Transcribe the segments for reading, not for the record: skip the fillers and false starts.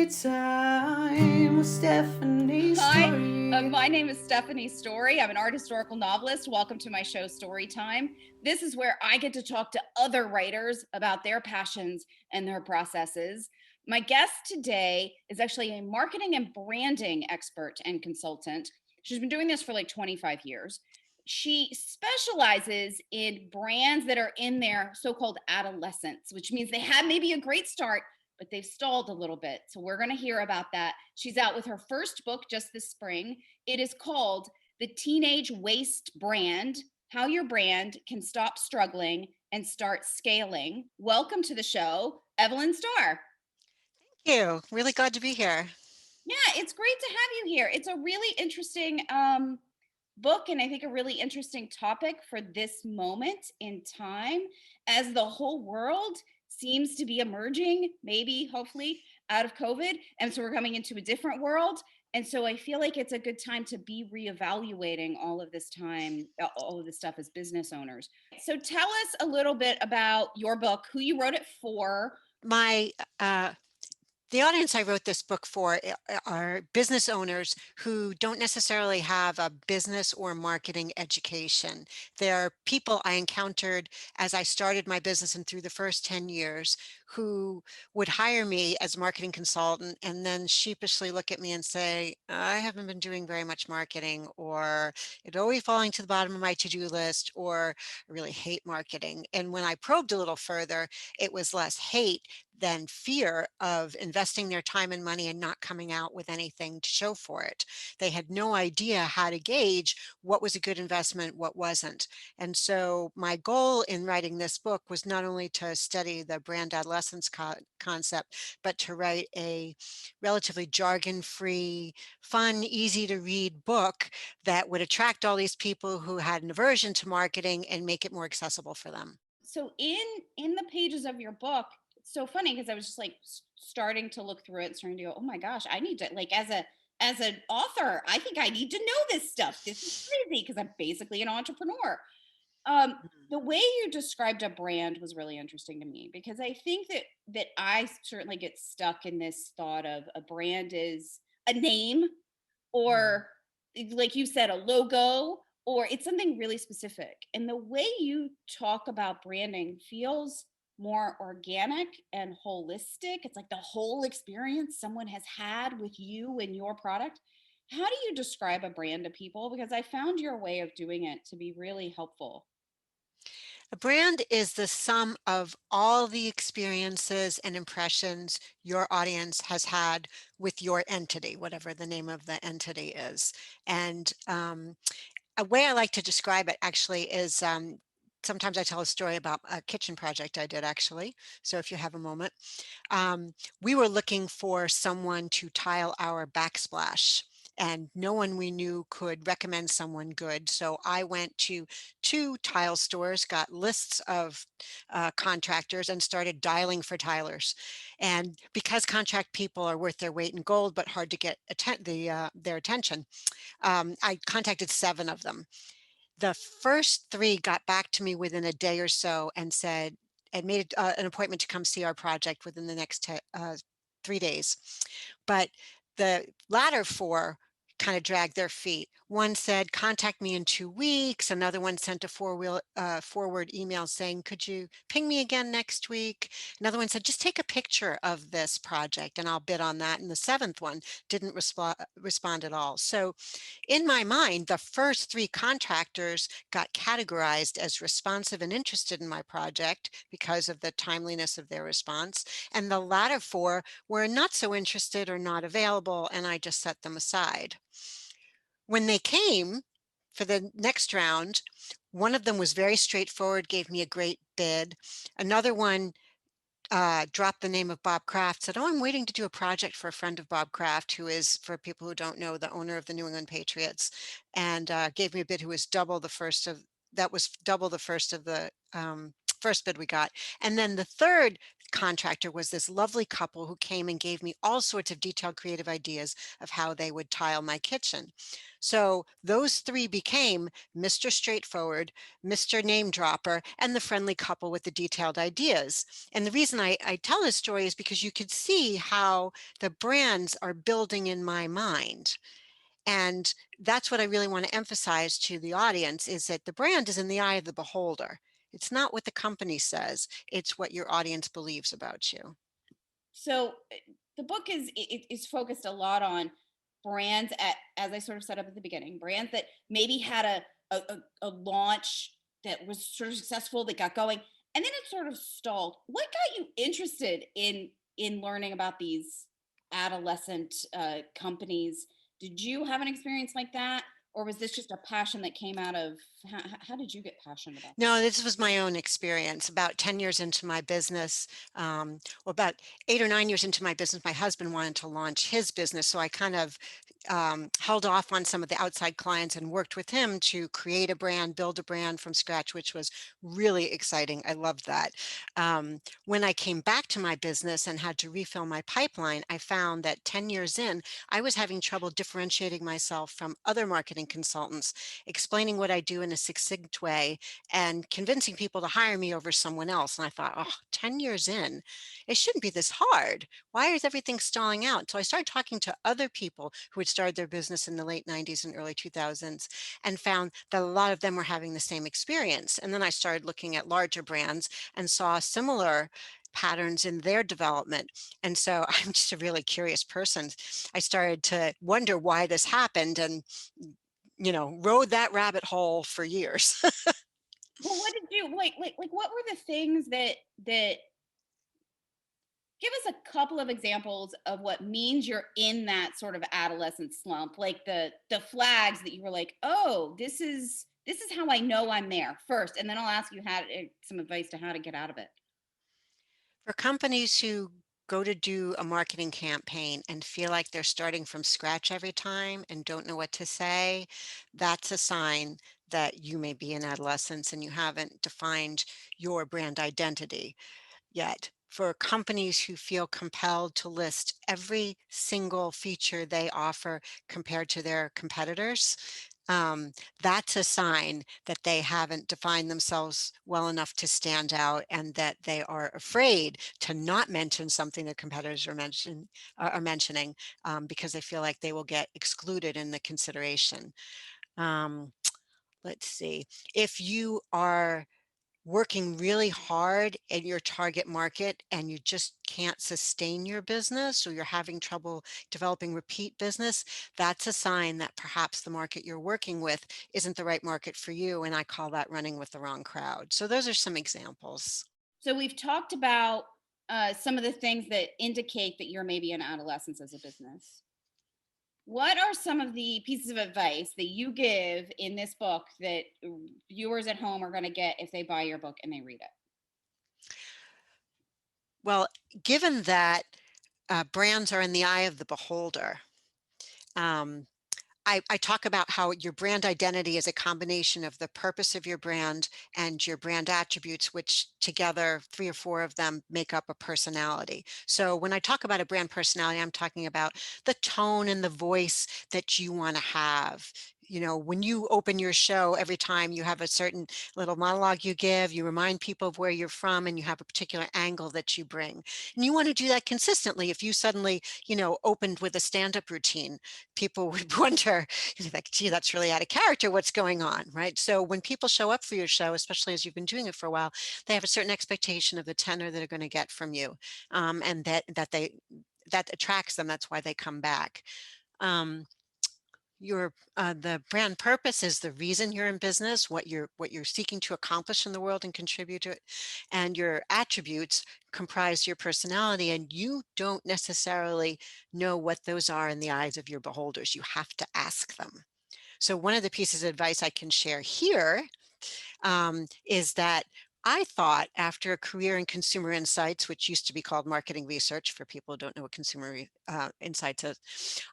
Storytime with Stephanie Hi, Story. my name is Stephanie Story. I'm an art historical novelist. Welcome to my show, Storytime. This is where I get to talk to other writers about their passions and their processes. My guest today is actually a marketing and branding expert and consultant. She's been doing this for like 25 years. She specializes in brands that are in their so called adolescence, which means they had maybe a great start, but they've stalled a little bit. So we're going to hear about that. She's out with her first book just this spring. It is called The Teenage Waste Brand: How Your Brand Can Stop Struggling and Start Scaling. Welcome to the show, Evelyn Starr. You. Really glad to be here. Yeah, it's great to have you here. It's a really interesting book, and I think a really interesting topic for this moment in time as the whole world seems to be emerging, maybe, hopefully, out of COVID. And so we're coming into a different world. And so I feel like it's a good time to be reevaluating all of this time, all of this stuff as business owners. So tell us a little bit about your book, who you wrote it for. My The audience I wrote this book for are business owners who don't necessarily have a business or marketing education. They're people I encountered as I started my business and through the first 10 years who would hire me as a marketing consultant and then sheepishly look at me and say, I haven't been doing very much marketing, or it's always falling to the bottom of my to-do list, or I really hate marketing. And when I probed a little further, it was less hate than fear of investing their time and money and not coming out with anything to show for it. They had no idea how to gauge what was a good investment, what wasn't. And so my goal in writing this book was not only to study the brand adolescence concept, but to write a relatively jargon-free, fun, easy to read book that would attract all these people who had an aversion to marketing and make it more accessible for them. So in the pages of your book, it's so funny because I was just like starting to look through it, starting to go, oh my gosh, I need to, like, as an author, I think I need to know this stuff. This is crazy because I'm basically an entrepreneur. The way you described a brand was really interesting to me because I think that I certainly get stuck in this thought of a brand is a name, Mhm. or like you said, a logo, or it's something really specific. And the way you talk about branding feels more organic and holistic. It's like the whole experience someone has had with you and your product. How do you describe a brand to people? Because I found your way of doing it to be really helpful. A brand is the sum of all the experiences and impressions your audience has had with your entity, whatever the name of the entity is. And a way I like to describe it actually is sometimes I tell a story about a kitchen project I did actually. So if you have a moment, um, we were looking for someone to tile our backsplash. And no one we knew could recommend someone good. So I went to two tile stores, got lists of contractors, and started dialing for tilers. And because contract people are worth their weight in gold, but hard to get their attention, I contacted 7 of them. The first 3 got back to me within a day or so and said and made an appointment to come see our project within the next 3 days. But the latter 4 kind of dragged their feet. One said, "Contact me in 2 weeks." Another one sent a forward email saying, "Could you ping me again next week?" Another one said, "Just take a picture of this project and I'll bid on that." And the 7th one didn't respond at all. So in my mind, the first 3 contractors got categorized as responsive and interested in my project because of the timeliness of their response, and the latter 4 were not so interested or not available, and I just set them aside. When they came for the next round, one of them was very straightforward, gave me a great bid. Another one dropped the name of Bob Kraft, said, "Oh, I'm waiting to do a project for a friend of Bob Kraft, who is, for people who don't know, the owner of the New England Patriots," and gave me a bid who was double the first of that was double the first of the first bid we got. And then the third contractor was this lovely couple who came and gave me all sorts of detailed creative ideas of how they would tile my kitchen. So those three became Mr. Straightforward, Mr. Name Dropper, and the friendly couple with the detailed ideas. And the reason I tell this story is because you could see how the brands are building in my mind. And that's what I really want to emphasize to the audience, is that the brand is in the eye of the beholder. It's not what the company says, it's what your audience believes about you. So the book is focused a lot on brands as I sort of set up at the beginning, brands that maybe had a launch that was sort of successful, that got going, and then it sort of stalled. What got you interested in learning about these adolescent companies? Did you have an experience like that, or was this just a passion that came out of how did you get passionate about No, this was my own experience. About 10 years into my business, well, about 8 or 9 years into my business, my husband wanted to launch his business. So I kind of held off on some of the outside clients and worked with him to create a brand, build a brand from scratch, which was really exciting. I loved that. When I came back to my business and had to refill my pipeline, I found that 10 years in, I was having trouble differentiating myself from other marketing consultants, explaining what I do in a succinct way and convincing people to hire me over someone else. And I thought, oh, 10 years in, it shouldn't be this hard. Why is everything stalling out? So I started talking to other people who had started their business in the late 90s and early 2000s and found that a lot of them were having the same experience. And then I started looking at larger brands and saw similar patterns in their development. And so I'm just a really curious person. I started to wonder why this happened and rode that rabbit hole for years. Well, what did you like what were the things that give us a couple of examples of what means you're in that sort of adolescent slump, like the flags that you were like, "Oh, this is how I know I'm there," first, and then I'll ask you how some advice to how to get out of it. For companies who go to do a marketing campaign and feel like they're starting from scratch every time and don't know what to say, that's a sign that you may be in adolescence and you haven't defined your brand identity yet. For companies who feel compelled to list every single feature they offer compared to their competitors, um, that's a sign that they haven't defined themselves well enough to stand out and that they are afraid to not mention something their competitors are mentioning because they feel like they will get excluded in the consideration. Um, let's see. If you are working really hard in your target market and you just can't sustain your business or you're having trouble developing repeat business, that's a sign that perhaps the market you're working with isn't the right market for you. And I call that running with the wrong crowd. So those are some examples. So we've talked about some of the things that indicate that you're maybe in adolescence as a business. What are some of the pieces of advice that you give in this book that viewers at home are going to get if they buy your book and they read it? Well, given that brands are in the eye of the beholder, um, I talk about how your brand identity is a combination of the purpose of your brand and your brand attributes, which together, three or four of them make up a personality. So when I talk about a brand personality, I'm talking about the tone and the voice that you want to have. When you open your show, every time you have a certain little monologue you give, you remind people of where you're from and you have a particular angle that you bring. And you want to do that consistently. If you suddenly, opened with a stand-up routine, people would wonder, like, gee, that's really out of character. What's going on, right? So when people show up for your show, especially as you've been doing it for a while, they have a certain expectation of the tenor that they're going to get from you, and that attracts them. That's why they come back. Um, the brand purpose is the reason you're in business, what you're seeking to accomplish in the world and contribute to it, and your attributes comprise your personality, and you don't necessarily know what those are in the eyes of your beholders. You have to ask them. So one of the pieces of advice I can share here is that I thought, after a career in consumer insights, which used to be called marketing research for people who don't know what insights is,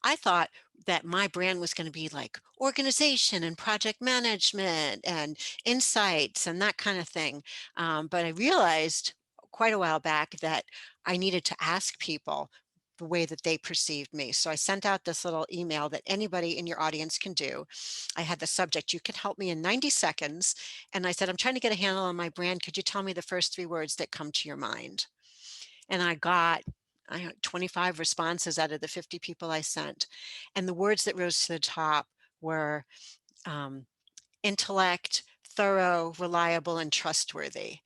I thought that my brand was going to be like organization and project management and insights and that kind of thing. But I realized quite a while back that I needed to ask people the way that they perceived me. So I sent out this little email that anybody in your audience can do. I had the subject, you can help me in 90 seconds. And I said, I'm trying to get a handle on my brand. Could you tell me the first three words that come to your mind? And I got, I don't know, 25 responses out of the 50 people I sent. And the words that rose to the top were um, intellect, thorough, reliable, and trustworthy.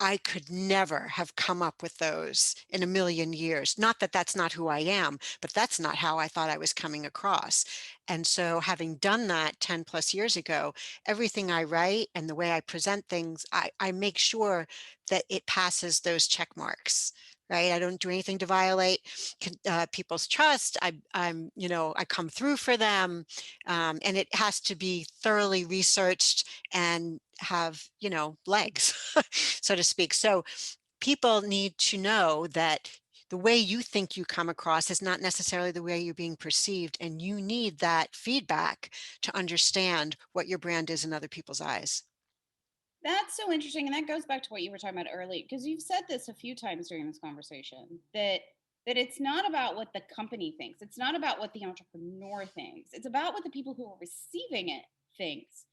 I could never have come up with those in a million years. Not that that's not who I am, but that's not how I thought I was coming across. And so having done that 10 plus years ago, everything I write and the way I present things, I make sure that it passes those check marks. Right. I don't do anything to violate people's trust. I come through for them. And it has to be thoroughly researched and have, legs, so to speak. So people need to know that the way you think you come across is not necessarily the way you're being perceived. And you need that feedback to understand what your brand is in other people's eyes. That's so interesting, and that goes back to what you were talking about earlier, because you've said this a few times during this conversation that it's not about what the company thinks. It's not about what the entrepreneur thinks. It's about what the people who are receiving it thinks.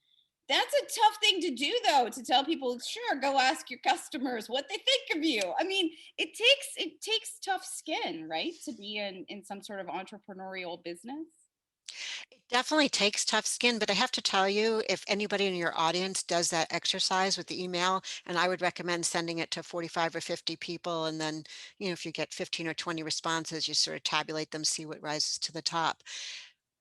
That's a tough thing to do though, to tell people, sure, go ask your customers what they think of you. I mean, it takes tough skin, right? To be in some sort of entrepreneurial business. It definitely takes tough skin, but I have to tell you, if anybody in your audience does that exercise with the email, and I would recommend sending it to 45 or 50 people, and then, if you get 15 or 20 responses, you sort of tabulate them, see what rises to the top.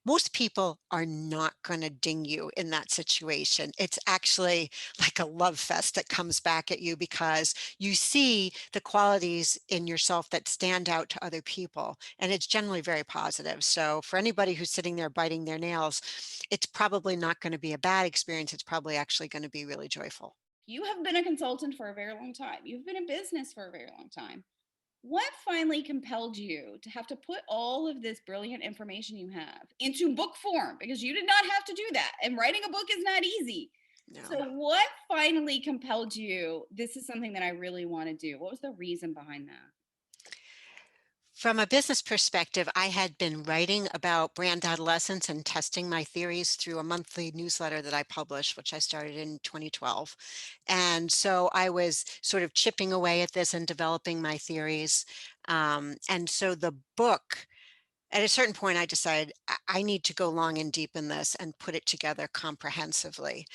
Most people are not going to ding you in that situation. It's actually like a love fest that comes back at you because you see the qualities in yourself that stand out to other people. And it's generally very positive. So for anybody who's sitting there biting their nails, it's probably not going to be a bad experience. It's probably actually going to be really joyful. You have been a consultant for a very long time. You've been in business for a very long time. What finally compelled you to have to put all of this brilliant information you have into book form? Because you did not have to do that. And writing a book is not easy. No. So, what finally compelled you? This is something that I really want to do. What was the reason behind that? From a business perspective, I had been writing about brand adolescence and testing my theories through a monthly newsletter that I published, which I started in 2012. And so I was sort of chipping away at this and developing my theories. And so the book, at a certain point, I decided I need to go long and deep in this and put it together comprehensively.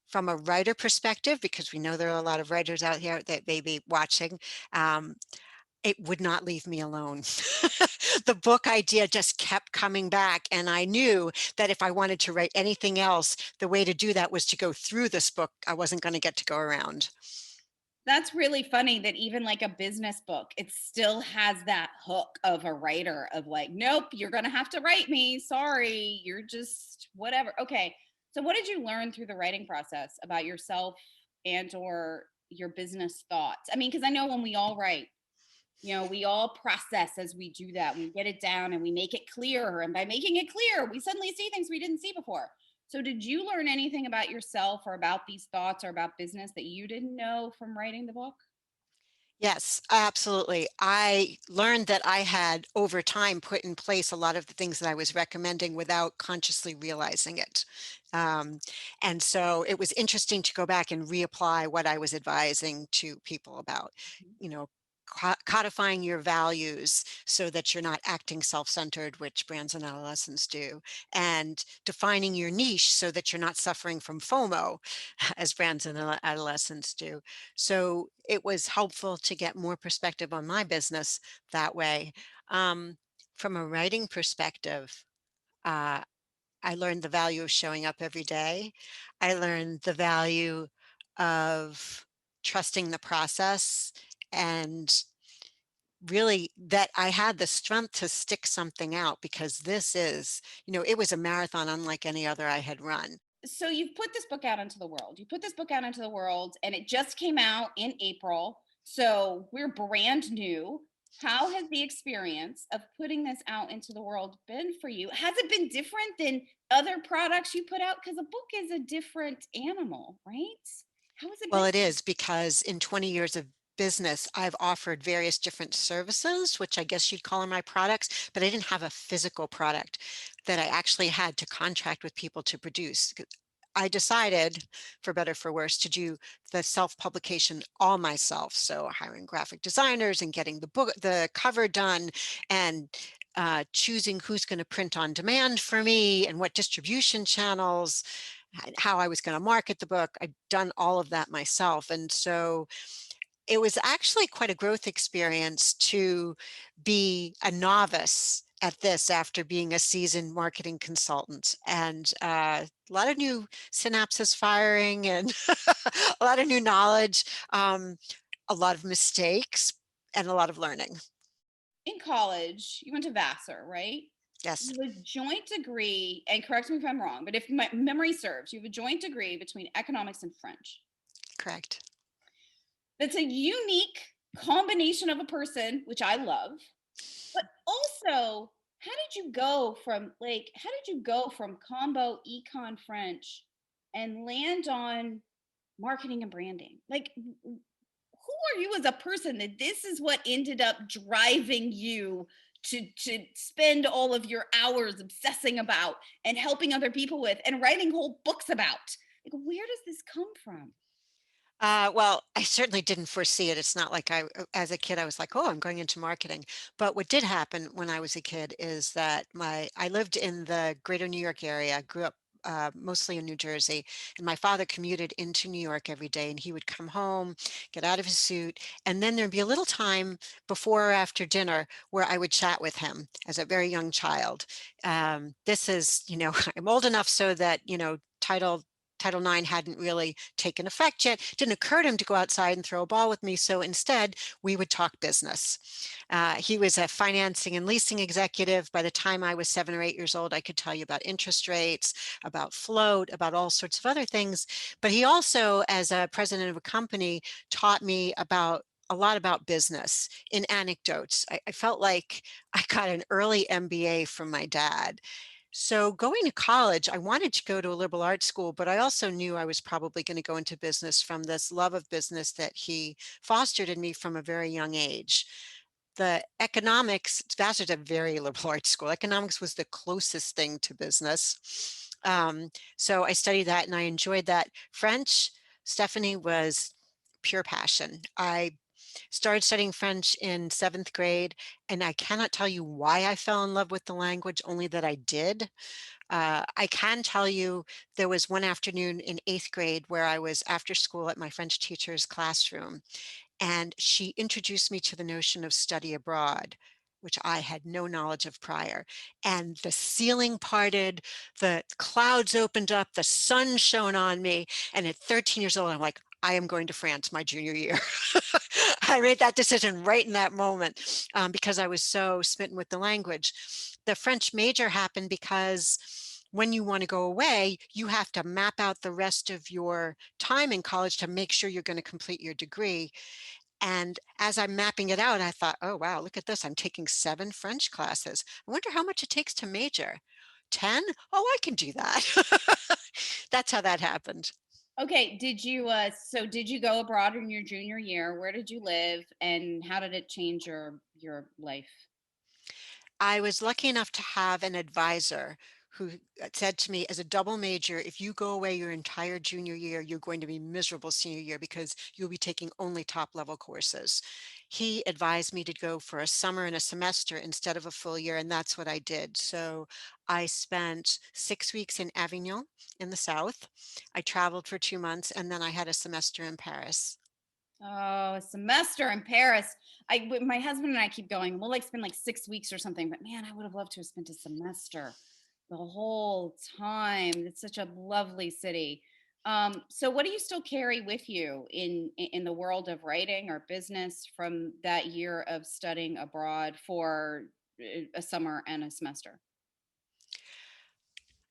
From a writer perspective, because we know there are a lot of writers out here that may be watching, um, it would not leave me alone. The book idea just kept coming back, and I knew that if I wanted to write anything else, the way to do that was to go through this book. I wasn't going to get to go around. That's really funny that even like a business book, it still has that hook of a writer of like, nope, you're going to have to write me. Sorry, you're just whatever. Okay. So what did you learn through the writing process about yourself and or your business thoughts? I mean, because I know when we all write, we all process as we do that. We get it down and we make it clearer. And by making it clear, we suddenly see things we didn't see before. So, did you learn anything about yourself or about these thoughts or about business that you didn't know from writing the book? Yes, absolutely. I learned that I had over time put in place a lot of the things that I was recommending without consciously realizing it. Um, and so it was interesting to go back and reapply what I was advising to people about, you know, codifying your values so that you're not acting self-centered, which brands and adolescents do, and defining your niche so that you're not suffering from FOMO, as brands and adolescents do. So it was helpful to get more perspective on my business that way. Um, from a writing perspective, uh, I learned the value of showing up every day. I learned the value of trusting the process and really that I had the strength to stick something out because it was a marathon unlike any other I had run. So, you've put this book out into the world. You put this book out into the world, and it just came out in April. So, we're brand new. How has the experience of putting this out into the world been for you? Has it been different than other products you put out? Because a book is a different animal, right? How has it Well, been? it is because in 20 years of business, I've offered various different services, which I guess you'd call them my products, but I didn't have a physical product that I actually had to contract with people to produce. I decided, for better for worse, to do the self-publication all myself. So hiring graphic designers and getting the cover done, and choosing who's going to print on demand for me and what distribution channels, how I was going to market the book. I'd done all of that myself. And so it was actually quite a growth experience to be a novice at this after being a seasoned marketing consultant, and a lot of new synapses firing and a lot of new knowledge, a lot of mistakes, and a lot of learning. In college, you went to Vassar, right? Yes, You have a joint degree, and correct me if I'm wrong, but if my memory serves, you have a joint degree between economics and French. correct. That's a unique combination of a person, which I love. But also, how did you go from combo econ French and land on marketing and branding? Like who are you as a person that this is what ended up driving you to spend all of your hours obsessing about and helping other people with and writing whole books about? Like where does this come from? Well, I certainly didn't foresee it. It's not like as a kid, I was like, oh, I'm going into marketing. But what did happen when I was a kid is that I lived in the greater New York area, grew up mostly in New Jersey, and my father commuted into New York every day, and he would come home, get out of his suit, and then there'd be a little time before or after dinner where I would chat with him as a very young child. This is, I'm old enough so that, Title IX hadn't really taken effect yet. It didn't occur to him to go outside and throw a ball with me. So instead, we would talk business. He was a financing and leasing executive. By the time I was 7 or 8 years old, I could tell you about interest rates, about float, about all sorts of other things. But he also, as a president of a company, taught me a lot about business in anecdotes. I felt like I got an early MBA from my dad. So going to college, I wanted to go to a liberal arts school, but I also knew I was probably going to go into business from this love of business that he fostered in me from a very young age. The economics, Vassar's a very liberal arts school. Economics was the closest thing to business. So I studied that and I enjoyed that. French, Stephanie, was pure passion. I started studying French in 7th grade, and I cannot tell you why I fell in love with the language, only that I did. I can tell you there was one afternoon in 8th grade where I was after school at my French teacher's classroom, and she introduced me to the notion of study abroad, which I had no knowledge of prior. And the ceiling parted, the clouds opened up, the sun shone on me. And at 13 years old, I'm like, I am going to France my junior year. I made that decision right in that moment because I was so smitten with the language. The French major happened because when you want to go away, you have to map out the rest of your time in college to make sure you're going to complete your degree. And as I'm mapping it out, I thought, oh, wow, look at this. I'm taking 7 French classes. I wonder how much it takes to major. 10? Oh, I can do that. That's how that happened. Okay, did you go abroad in your junior year? Where did you live and how did it change your life? I was lucky enough to have an advisor who said to me, as a double major, if you go away your entire junior year, you're going to be miserable senior year because you'll be taking only top level courses. He advised me to go for a summer and a semester instead of a full year, and that's what I did. So I spent 6 weeks in Avignon in the south. I traveled for 2 months, and then I had a semester in Paris. Oh, a semester in Paris. My husband and I keep going, we'll like spend like 6 weeks or something, but man, I would have loved to have spent a semester the whole time. It's such a lovely city. So what do you still carry with you in the world of writing or business from that year of studying abroad for a summer and a semester?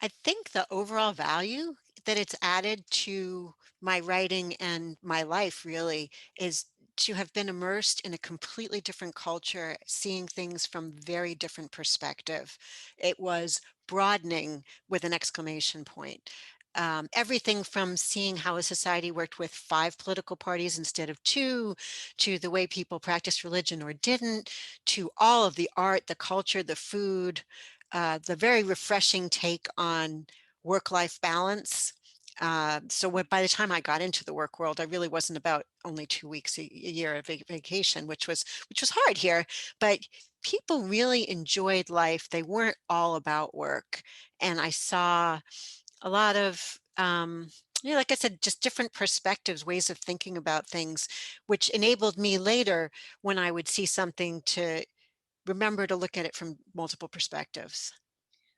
I think the overall value that it's added to my writing and my life really is to have been immersed in a completely different culture, seeing things from very different perspective. It was broadening with an exclamation point. everything from seeing how a society worked with 5 political parties instead of 2, to the way people practiced religion or didn't, to all of the art, the culture, the food, the very refreshing take on work-life balance. By the time I got into the work world, I really wasn't about only 2 weeks a year of vacation, which was hard here, but people really enjoyed life. They weren't all about work. And I saw a lot of, like I said, just different perspectives, ways of thinking about things, which enabled me later when I would see something to remember to look at it from multiple perspectives.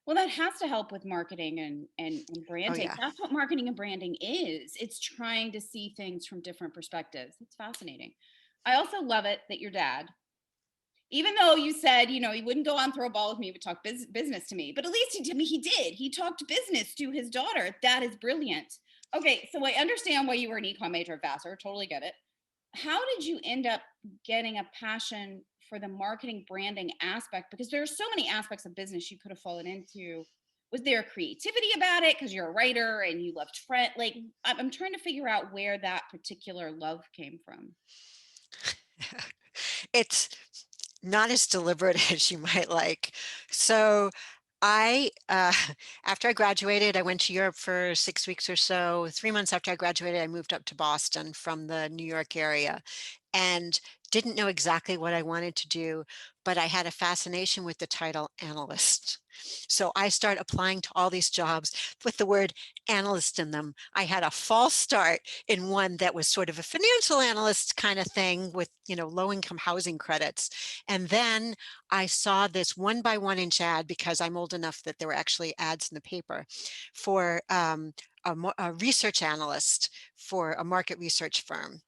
Well, that has to help with marketing and Oh, branding. yeah. That's what marketing and branding is. It's trying to see things from different perspectives. It's fascinating. I also love it that your dad, even though you said, he wouldn't go on throw a ball with me, would talk business to me, but at least he did me. He did. He talked business to his daughter. That is brilliant. Okay, so I understand why you were an econ major at Vassar. Totally get it. How did you end up getting a passion for the marketing branding aspect? Because there are so many aspects of business you could have fallen into. Was there creativity about it because you're a writer and you loved French? Like, I'm trying to figure out where that particular love came from. It's not as deliberate as you might like. So I, after I graduated, I went to Europe for 6 weeks or so. 3 months after I graduated, I moved up to Boston from the New York area and didn't know exactly what I wanted to do, but I had a fascination with the title analyst. So I started applying to all these jobs with the word analyst in them. I had a false start in one that was sort of a financial analyst kind of thing with, low income housing credits. And then I saw this 1 by 1 inch ad, because I'm old enough that there were actually ads in the paper, for a research analyst for a market research firm.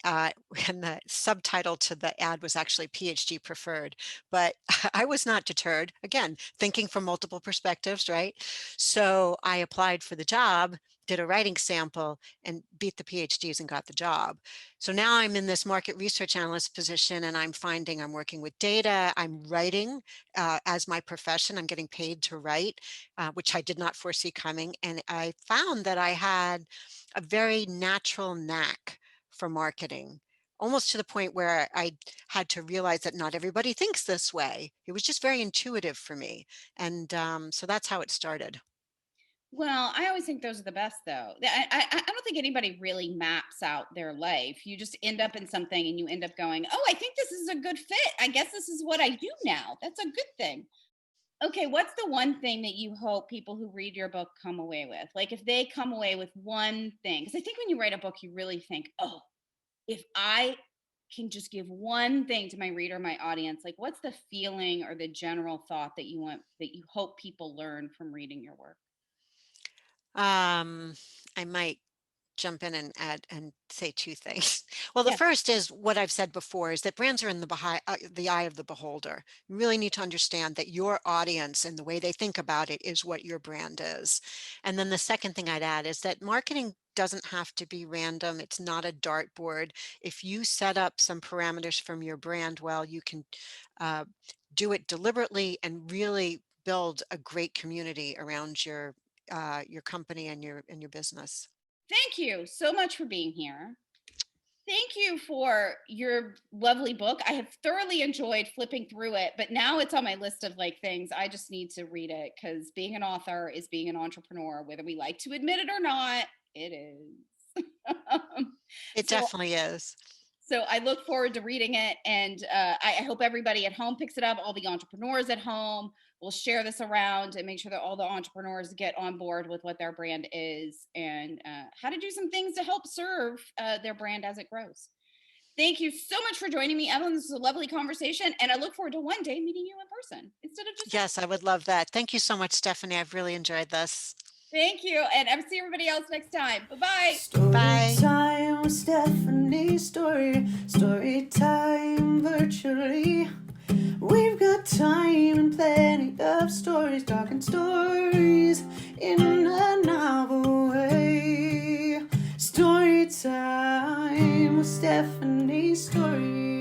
Uh, and the subtitle to the ad was actually PhD preferred, but I was not deterred. Again, thinking from multiple perspectives, right? So I applied for the job, did a writing sample, and beat the PhDs and got the job. So now I'm in this market research analyst position, and I'm finding I'm working with data. I'm writing as my profession. I'm getting paid to write, which I did not foresee coming. And I found that I had a very natural knack for marketing, almost to the point where I had to realize that not everybody thinks this way. It was just very intuitive for me. And so that's how it started. Well, I always think those are the best, though. I don't think anybody really maps out their life. You just end up in something and you end up going, oh, I think this is a good fit. I guess this is what I do now. That's a good thing. Okay, what's the one thing that you hope people who read your book come away with? Like if they come away with one thing, because I think when you write a book, you really think, oh, if I can just give one thing to my reader, my audience, like what's the feeling or the general thought that you hope people learn from reading your work? Um, I might jump in and add and say 2 things. Well, the Yeah. first is what I've said before, is that brands are in the eye of the beholder. You really need to understand that your audience and the way they think about it is what your brand is. And then the second thing I'd add is that marketing doesn't have to be random. It's not a dartboard. If you set up some parameters from your brand, well, you can uh, do it deliberately and really build a great community around your company and your business. Thank you so much for being here. Thank you for your lovely book. I have thoroughly enjoyed flipping through it, but now it's on my list of like things I just need to read it because being an author is being an entrepreneur, whether we like to admit it or not, it is. It so definitely is. So I look forward to reading it, and I hope everybody at home picks it up. All the entrepreneurs at home will share this around and make sure that all the entrepreneurs get on board with what their brand is and how to do some things to help serve their brand as it grows. Thank you so much for joining me, Evelyn. This was a lovely conversation, and I look forward to one day meeting you in person instead of just. Yes, I would love that. Thank you so much, Stephanie. I've really enjoyed this. Thank you, and I'll see everybody else next time. Bye bye. Bye. Story time with Stephanie. Story time virtually. We've got time and plenty of stories, talking stories in a novel way. Story time with Stephanie. Story.